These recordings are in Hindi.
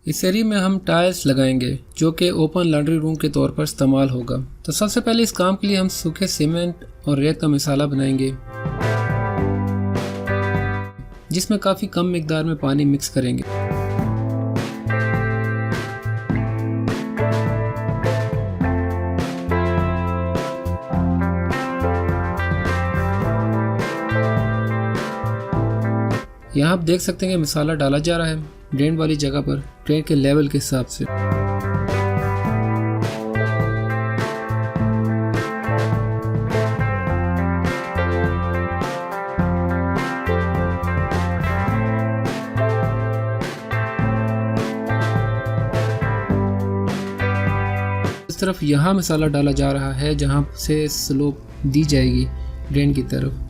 इस एरिया में हम टाइल्स लगाएंगे जो कि ओपन लॉन्ड्री रूम के तौर पर इस्तेमाल होगा। तो सबसे पहले इस काम के लिए हम सूखे सीमेंट और रेत का मिसाला बनाएंगे, जिसमें काफ़ी कम मिकदार में पानी मिक्स करेंगे। यहाँ आप देख सकते हैं कि मिसाला डाला जा रहा है ड्रेन वाली जगह पर ड्रेन के लेवल के हिसाब से। इस तरफ यहाँ मिसाला डाला जा रहा है जहाँ से स्लोप दी जाएगी ड्रेन की तरफ।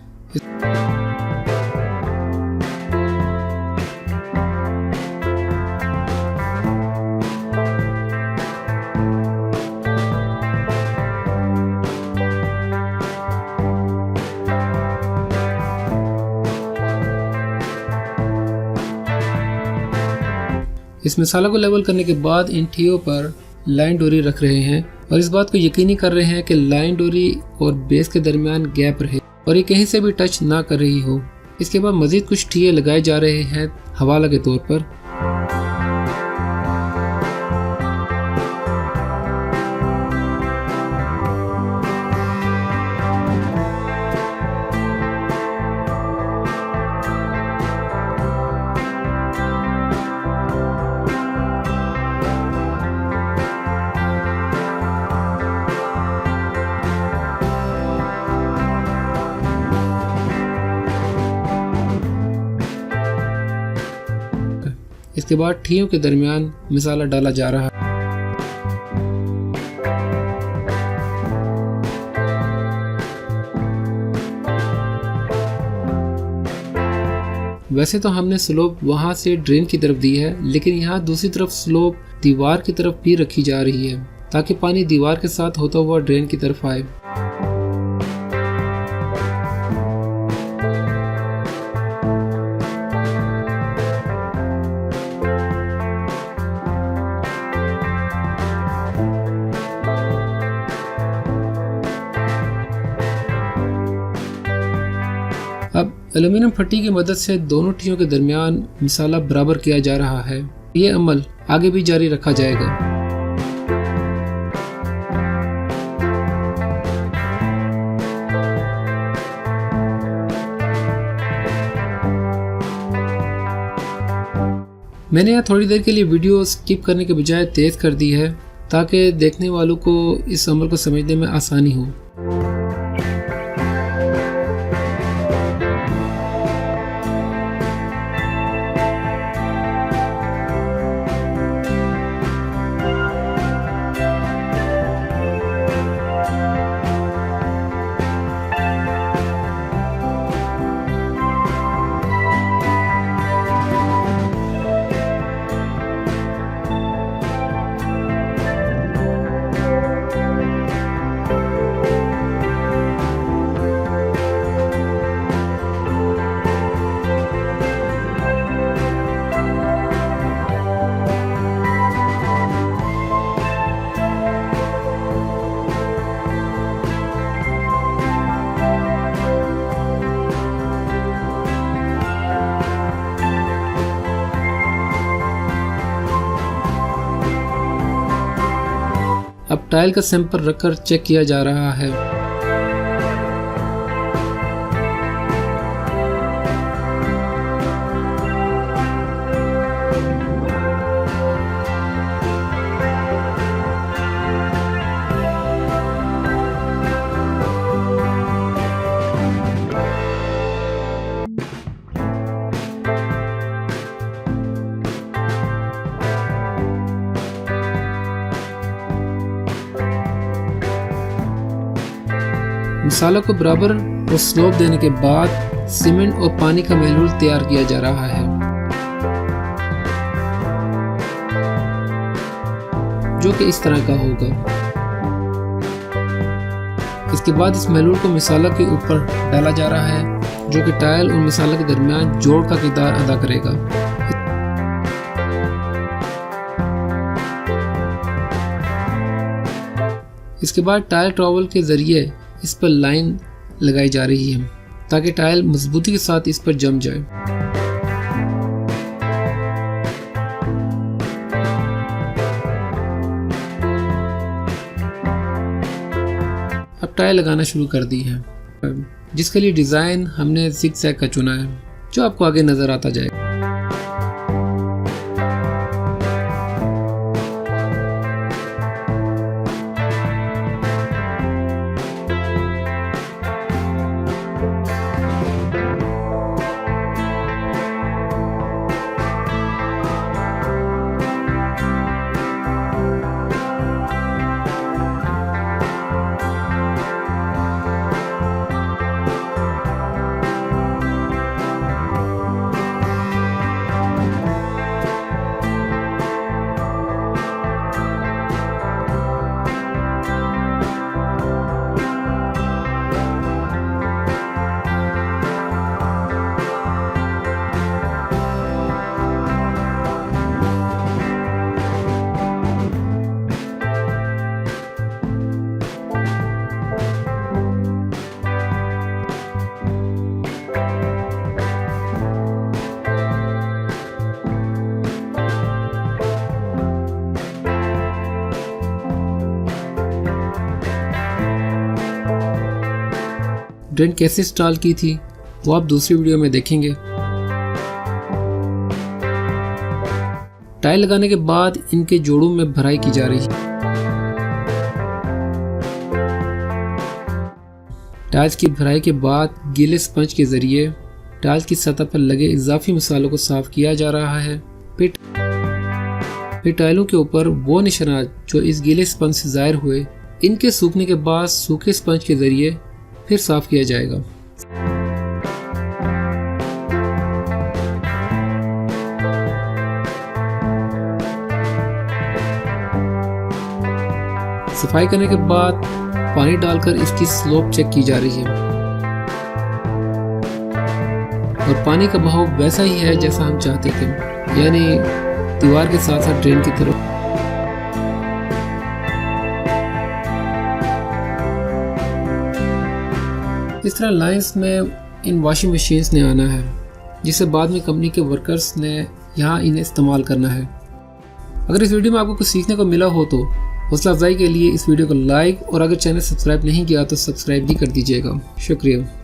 इस मिसाला को लेवल करने के बाद इन ठियों पर लाइन डोरी रख रहे हैं और इस बात को यकीनी कर रहे हैं कि लाइन डोरी और बेस के दरमियान गैप रहे और ये कहीं से भी टच ना कर रही हो। इसके बाद मजीद कुछ ठिये लगाए जा रहे हैं हवाला के तौर पर। इसके बाद ठियों के दरमियान मिसाला डाला जा रहा है। वैसे तो हमने स्लोप वहां से ड्रेन की तरफ दी है, लेकिन यहाँ दूसरी तरफ स्लोप दीवार की तरफ भी रखी जा रही है ताकि पानी दीवार के साथ होता हुआ ड्रेन की तरफ आए। अब एल्यूमिनियम फट्टी की मदद से दोनों ठियों के दरमियान मिसाला बराबर किया जा रहा है। ये अमल आगे भी जारी रखा जाएगा। मैंने यहाँ थोड़ी देर के लिए वीडियो स्किप करने के बजाय तेज कर दी है ताकि देखने वालों को इस अमल को समझने में आसानी हो। अब टाइल का सैंपल रखकर चेक किया जा रहा है। मसाला को बराबर और स्लोप देने के बाद सीमेंट और पानी का महलूल तैयार किया जा रहा है, जो कि इस तरह का होगा। इसके बाद इस महलूल को मसाला के ऊपर डाला जा रहा है, जो कि टाइल और मसाला के दरमियान जोड़ का किरदार अदा करेगा। इसके बाद टाइल ट्रॉवल के ज़रिए इस पर लाइन लगाई जा रही है ताकि टाइल मजबूती के साथ इस पर जम जाए। अब टाइल लगाना शुरू कर दी है, जिसके लिए डिज़ाइन हमने ज़िगज़ैग का चुना है, जो आपको आगे नज़र आता जाएगा। ड्रेन कैसे इंस्टॉल की थी वो आप दूसरी वीडियो में देखेंगे। टाइल लगाने के बाद इनके जोड़ों में भराई की जा रही है। टाइल्स की भराई के बाद गीले स्पंज के जरिए टाइल्स की सतह पर लगे इजाफी मसालों को साफ किया जा रहा है। फिर टाइलों के ऊपर वो निशानात जो इस गीले स्पंज से ज़ाहिर हुए, इनके सूखने के बाद सूखे स्पंज के जरिए फिर साफ किया जाएगा। सफाई करने के बाद पानी डालकर इसकी स्लोप चेक की जा रही है और पानी का बहाव वैसा ही है जैसा हम चाहते थे, यानी दीवार के साथ साथ ड्रेन की तरफ। इस तरह लाइंस में इन वॉशिंग मशीन्स ने आना है, जिसे बाद में कंपनी के वर्कर्स ने यहाँ इन्हें इस्तेमाल करना है। अगर इस वीडियो में आपको कुछ सीखने को मिला हो तो हौसला अफजाई के लिए इस वीडियो को लाइक और अगर चैनल सब्सक्राइब नहीं किया तो सब्सक्राइब भी कर दीजिएगा। शुक्रिया।